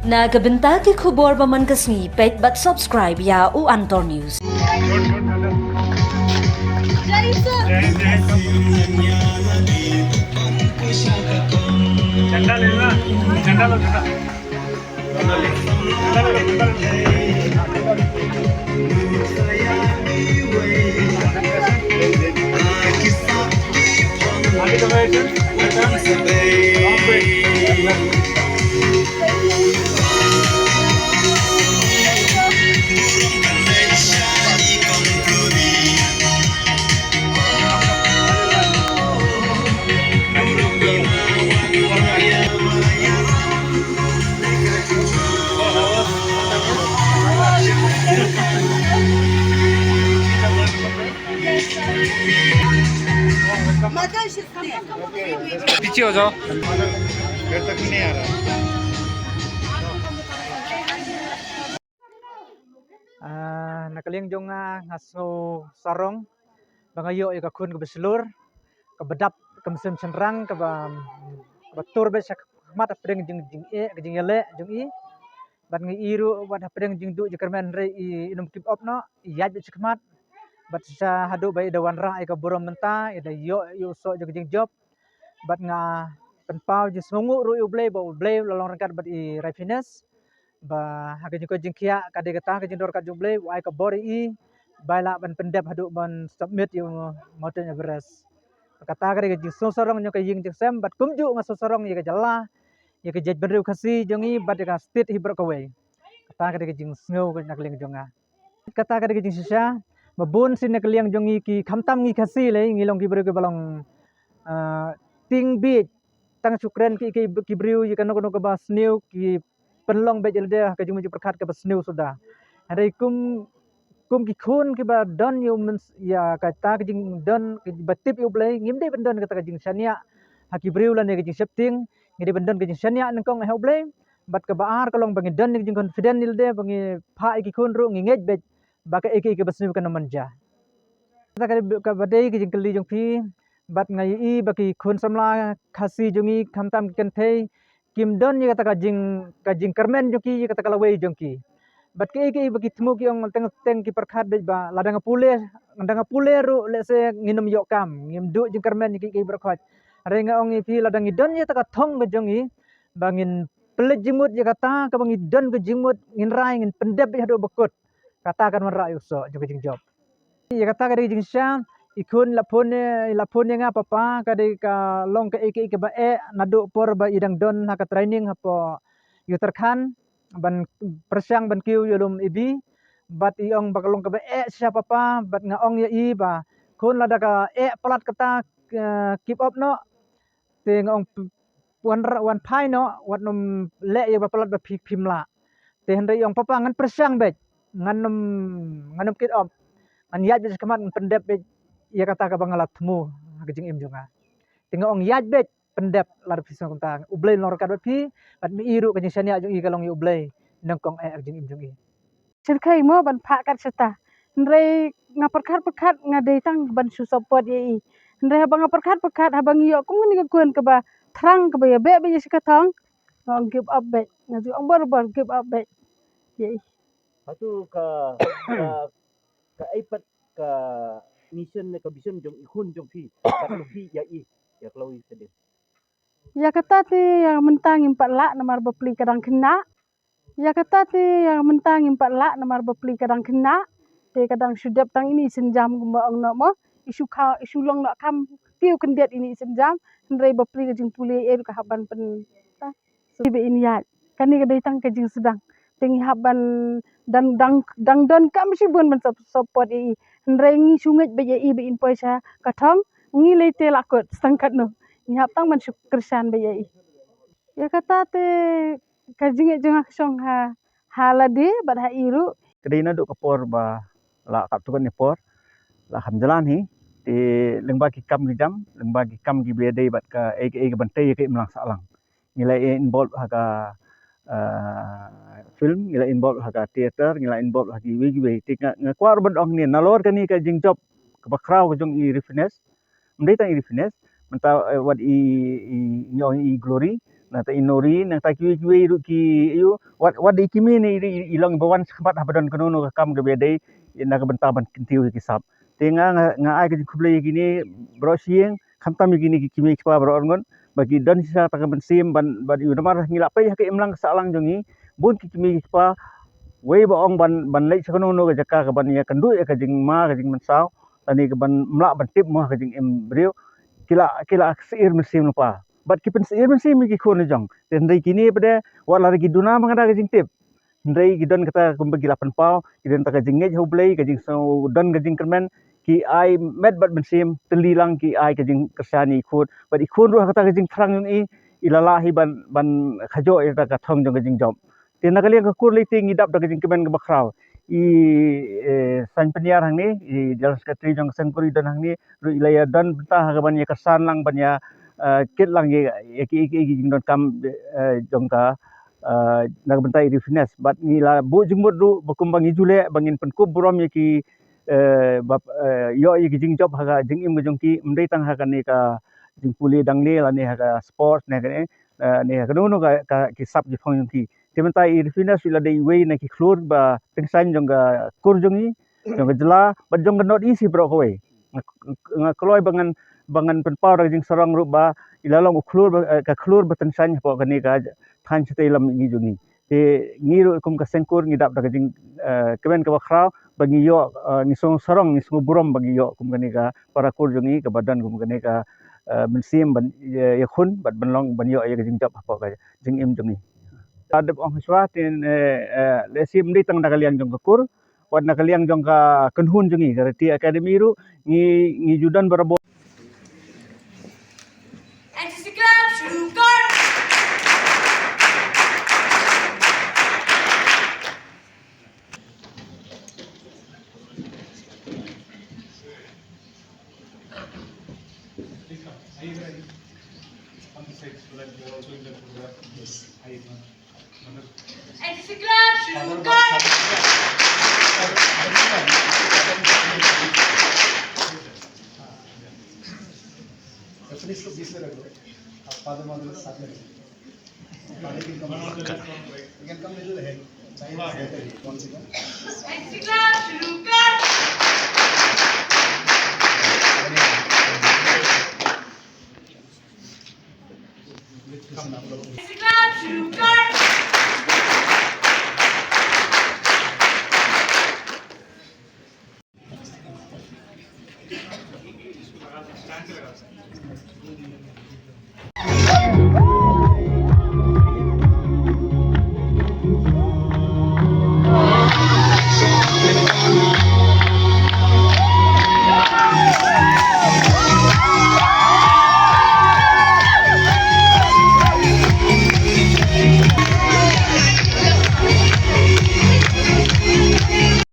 Nagabenta ki khubor ba man kasni pet but subscribe ya u Antor News. झंडा लेना झंडा लो झंडा ले झंडा लो झंडा आगे पीछे हो जाओ घर तक नहीं आ रहा nakaling jong ngaso sarong bangayo ka kun ka beslur ka bedap ka mesin senrang ka batur be sak mat apeng jing jing e ka jing yele jong i bat ngi iru wat apeng jing du jekermen re i inum kip op no yaj be mat bat sa hadu bai dawan ra ka borom menta ida yo so jong jing job bat nga penpau je sungu ru ublei bo ublei lolong rangkat bat i refinance ba haga jiko jingkia kade kata ke jindor ka juble wai ka bori i baila ban pendep hadu ban submit yu mountain everest kata kade jing sorong nyo ka ying sem bat kumju nga sorong ye ka jala ye ka jej benru khasi jongi bat ka state hibro ka we kata kade jing snow ka nakling jonga kata kade jing sisa mabun sin nakling jongi ki khamtam ngi khasi le ngilong ki bru ke balong ting bi tang sukren ki bru ye ka no ka ba snew ki penlong bejel dia ke jumu perkat ke besniu sudah hari kum ki khun ki ba don yu ya kata ke jing don ki batip yu blai ngim de bendon kata ke jing sania haki briu lan ke jing septing ngide bendon ke jing sania nengkong he blai bat ke baar kolong bangi don jing confident nil de bangi pha ki khun ru ngingej bet ba ke ke besniu kan manja kata ke badai ke jing keli jong pi bat ngai i baki khun samla khasi jongi khamtam ken thei kim don ye kata ka jing kermen joki ye kata kalawei jongki bat ke bagi temu ki ong teng ki perkhat be ba ladang pule ru le se nginum yok kam ngim du jing kermen ki berkhat renga ong pi ladang idon ye taka thong ke jongi bangin pelet jimut ye kata ka bangi don ke jimut ngin rai ngin pendep ye hadu bekut kata kan mera yuso joki jing job ye kata ka jing sha ikun lapone nga papa kade ka long ke ke ba e nadu por ba idang don ha ka training hapo yuterkan ban persyang ban kiu yulum ibi bat iong bakalong ke ba e siapa papa bat nga ong ye i ba kun lada ka e plat kata keep up no te ngong wan pai no wat num le ye ba plat ba pimla te hendai ong papa ngan persyang bet nganum kit op an yaj bet kamat pendep bet ia kata ka bangalat temu gejing im jonga tinga ong yaj bet pendep lar pisang kuntang ublei lor ka pi bat mi iru kejing sania jong i kalong ublei nengkong gejing im jongi sirkai mo ban pha kat seta ndrei nga perkat ngadei tang ban su support ye i ndrei bang perkat habang yo kum ni kun ke ba thrang ke ba ya be sikatong ngong give up be ngaju ong bor give up be ye Hatu ka ipat ka mission ka vision jong ihun jong fi ka fi ya i ya klawi sedih ya kata ti yang mentang impat la namar bepli kadang kena ya kata ti yang mentang impat la namar bepli kadang kena te kadang sudap tang ini senjam gumba ong no mo isu long no kam kiu kendet ini senjam ndrei bepli ke jing puli e ka haban pen so be ini ya kani ke datang ke jing sedang tengi haban dan don kam si bun ban support e ndrei ngi sungai be e be in poisa kathong ngi leite lakot sangkat no ni haptang man kersan be e ya kata te kajing jeng song halade bad ha iru kedina do kapor ba la kap tukan ni por la hamjalan hi ti lengba ki kam ki jam lengba ki kam ki bede bat ka e bantai ke melang salang nilai involve haga film nilai involve haga theater nilai involve hagi wi tika ngakwar bandong ni nalor kani ka jing job ka bakraw jong i refinance mdai ta i refinance menta wat i nyong i glory na ta inori na ta kiwi ru ki yu wat di kimi ni ilang bawan khmat habadon kono kam ke bedai na ka benta ban kintiu ki sap tenga nga ai ke khuble gini bro sieng khamtam gini ki kimi pa bro ngon bagi dan sisa ta ban sim ban yu namar ngila pe ke imlang salang jongi bun ki kimi pa wei ba ong ban lei sakono no ga jaka ka ban ya kandu ya ka jing ma ka jing mansau tani ka ban mla ban tip mo ka jing em brio kila seir mesim lupa bat ki pen seir mesim ki khon jong ten dei kini pada wala gi duna mangada ka jing tip ndai gi don kata kumbagi 8 pau ki den ta ka jing ngej hoblei ka jing so don ka jing kermen ki ai met bat mesim telilang ki ai ka jing kersani khot bat ikhon ru kata ka jing frang i ilalahi ban khajo ya ka thong jong ka jing job ten na kalian ka kur leiting idap da ka jing kemen ka bakrau i san peniar hang ni i jal sekretari jong sengkuri don hang ni ru ilaya don bentah ka ban ya kersan lang ban ya kit lang ye ki jing don kam jong ka nak bentai di finance bat ni la bu jengmut ru bakumbang jule bangin penkub burom ye ki bap yo ye ki jing job ha jing im jong ki mdei tang ha kan ni ka jing puli dang le la ni ha sport ne ni ha no ka ki sap ji phong ki te bentai di finance la dei wei na ki klur ba tengsan jong ga kur jong ni jong ga jela ba jong ga not isi bro ko nga kloi bangan penpau ra jing sarang ru ba ilalong klur ka klur ba tengsan po kan ni ka than chite lam ngi jungi te ngiru kum ka sengkur ngidap da jing kemen ka bakrau bagi yo ni song sarong ni song burom bagi yo kum gani ka para kur jungi ka badan kum gani ka mensim ban ya khun bat banlong ban yo ya jing jap apa ka jing im jungi adep ong swa tin le sim ni tang da kalian jong kur wat na kalian jong ka kenhun jungi ka ti academy ru ngi judan berabo NCC Club शुरू कर NCC Club शुरू कर इसको बीच में रख दो आप father mother साथ में कम मिडिल है कौन सी NCC Club शुरू कर